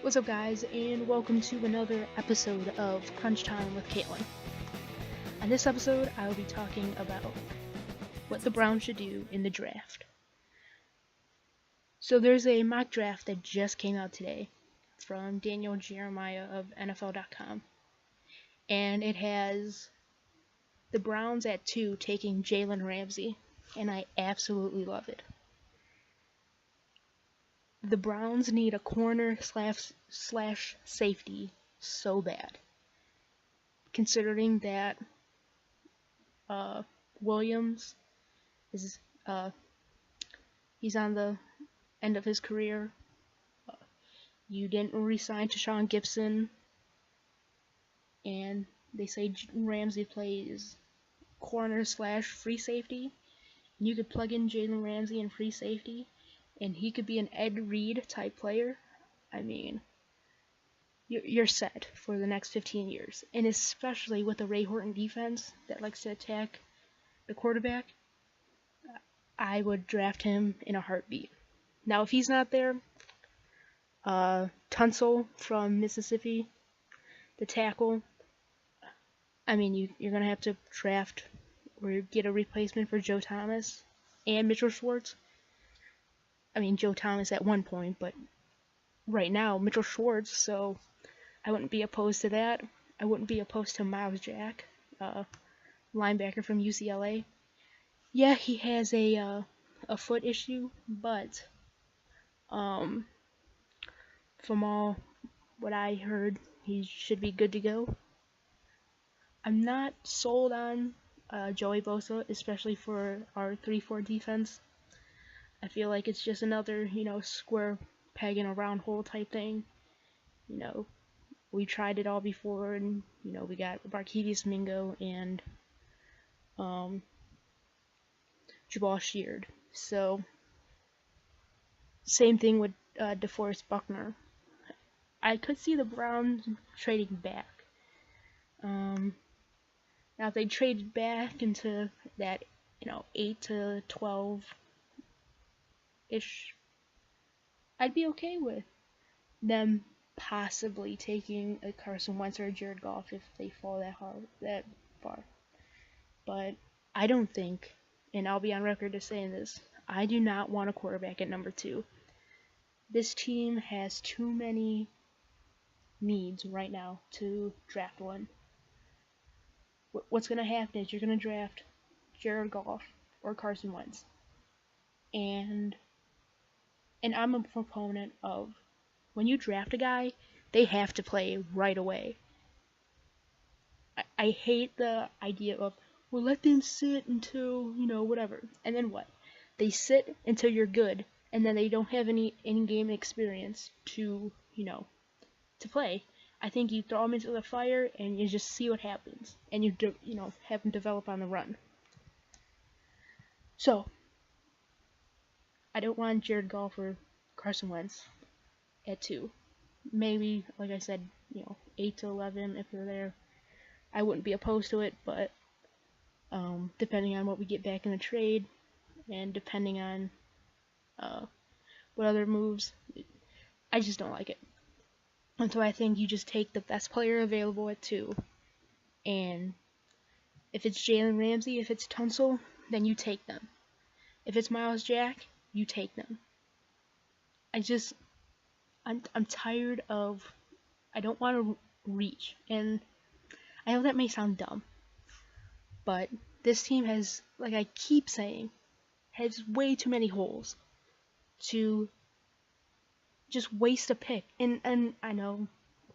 What's up, guys, and welcome to another episode of Crunch Time with Katelin. On this episode, I will be talking about what the Browns should do in the draft. So there's a mock draft that just came out today from Daniel Jeremiah of NFL.com, and it has the Browns at 2 taking Jalen Ramsey, and I absolutely love it. The Browns need a corner slash safety so bad, considering that Williams is he's on the end of his career. You didn't re-sign to Sean Gibson, and they say Ramsey plays corner slash free safety. And you could plug in Jalen Ramsey in free safety, and he could be an Ed Reed type player. I mean, you're set for the next 15 years, and especially with the Ray Horton defense that likes to attack the quarterback, I would draft him in a heartbeat. Now, if he's not there, Tunsil from Mississippi, the tackle, I mean, you're going to have to draft or get a replacement for Joe Thomas and Mitchell Schwartz. I mean, Joe Thomas at one point, but right now, Mitchell Schwartz, so I wouldn't be opposed to that. I wouldn't be opposed to Miles Jack, linebacker from UCLA. Yeah, he has a foot issue, but from all what I heard, he should be good to go. I'm not sold on Joey Bosa, especially for our 3-4 defense. I feel like it's just another, square peg in a round hole type thing. We tried it all before, and, we got Barkevius Mingo and Jabal Sheard. So, same thing with DeForest Buckner. I could see the Browns trading back. Now, if they traded back into that, 8 to 12-ish, I'd be okay with them possibly taking a Carson Wentz or a Jared Goff if they fall that far. But I don't think, and I'll be on record as saying this, I do not want a quarterback at number 2. This team has too many needs right now to draft one. What's going to happen is you're going to draft Jared Goff or Carson Wentz. And I'm a proponent of, when you draft a guy, they have to play right away. I hate the idea of, well, let them sit until, whatever. And then what? They sit until you're good, and then they don't have any in-game experience to play. I think you throw them into the fire and you just see what happens, and you have them develop on the run. So, I don't want Jared Goff or Carson Wentz at 2. Maybe, like I said, 8 to 11 if they're there. I wouldn't be opposed to it, but depending on what we get back in the trade, and depending on what other moves, I just don't like it. And so I think you just take the best player available at 2, and if it's Jalen Ramsey, if it's Tunsil, then you take them. If it's Miles Jack, you take them. I'm tired of, I don't want to reach, and I know that may sound dumb, but this team has, like I keep saying, has way too many holes to just waste a pick. And I know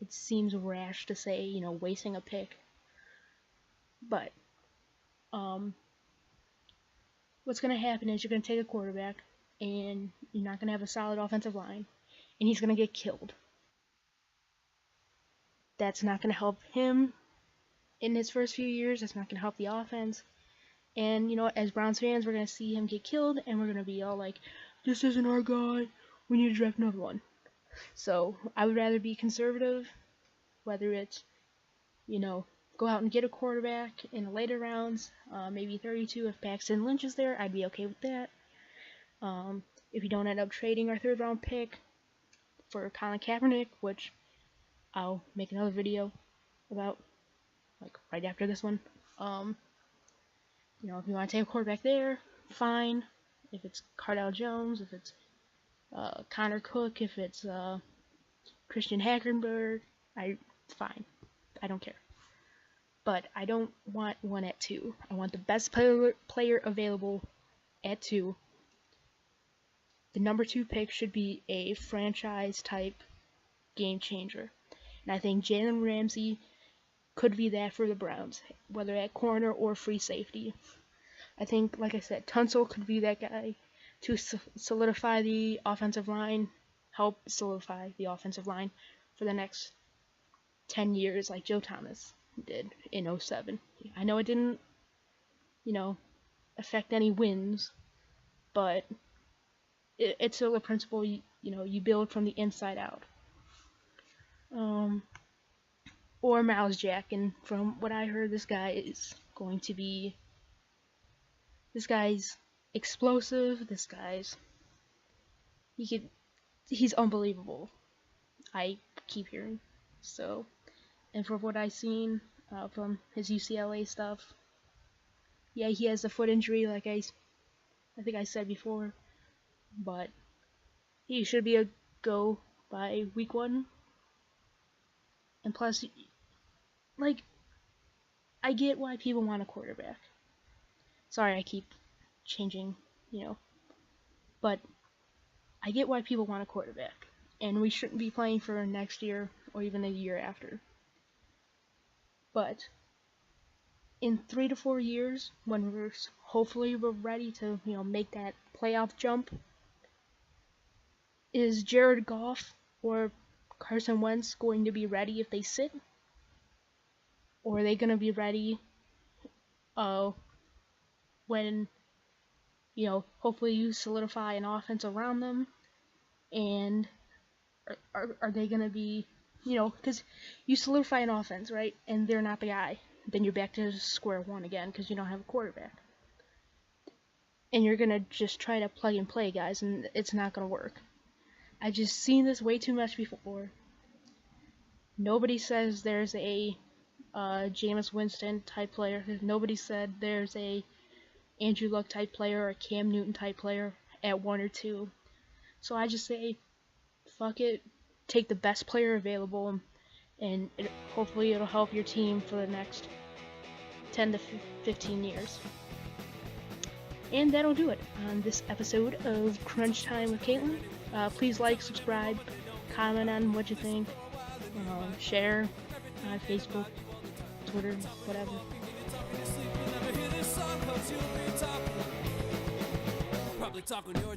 it seems rash to say, wasting a pick, but what's going to happen is you're going to take a quarterback, and you're not going to have a solid offensive line, and he's going to get killed. That's not going to help him in his first few years. That's not going to help the offense. And, as Browns fans, we're going to see him get killed, and we're going to be all like, this isn't our guy, we need to draft another one. So, I would rather be conservative, whether it's, go out and get a quarterback in the later rounds, maybe 32. If Paxton Lynch is there, I'd be okay with that. If you don't end up trading our 3rd round pick, for Colin Kaepernick, which I'll make another video about, like, right after this one. If you want to take a quarterback there, fine. If it's Cardell Jones, if it's Connor Cook, if it's Christian Hackenberg, fine. I don't care. But I don't want one at 2. I want the best player available at 2. The number 2 pick should be a franchise-type game changer. And I think Jalen Ramsey could be that for the Browns, whether at corner or free safety. I think, like I said, Tunsil could be that guy to solidify the offensive line, help solidify the offensive line for the next 10 years, like Joe Thomas did in 2007. I know it didn't, affect any wins, but it's still a principle, you build from the inside out. Or Miles Jack, and from what I heard, this guy's explosive, he's unbelievable, I keep hearing. So, and from what I've seen from his UCLA stuff, yeah, he has a foot injury, like I think I said before, but he should be a go by week 1. And plus, like, I get why people want a quarterback. Sorry, I keep changing, but I get why people want a quarterback, and we shouldn't be playing for next year or even the year after. But in 3 to 4 years, when we're ready to, make that playoff jump, is Jared Goff or Carson Wentz going to be ready if they sit? Or are they going to be ready when, hopefully you solidify an offense around them? And are they going to be, because you solidify an offense, right? And they're not the guy. Then you're back to square one again because you don't have a quarterback. And you're going to just try to plug and play guys, and it's not going to work. I've just seen this way too much before. Nobody says there's a Jameis Winston type player. Nobody said there's a Andrew Luck type player or a Cam Newton type player at 1 or 2. So I just say, fuck it, take the best player available, and hopefully it'll help your team for the next 10 to 15 years. And that'll do it on this episode of Crunch Time with Katelin. Please like, subscribe, comment on what you think, share on Facebook, Twitter, whatever. Probably talking your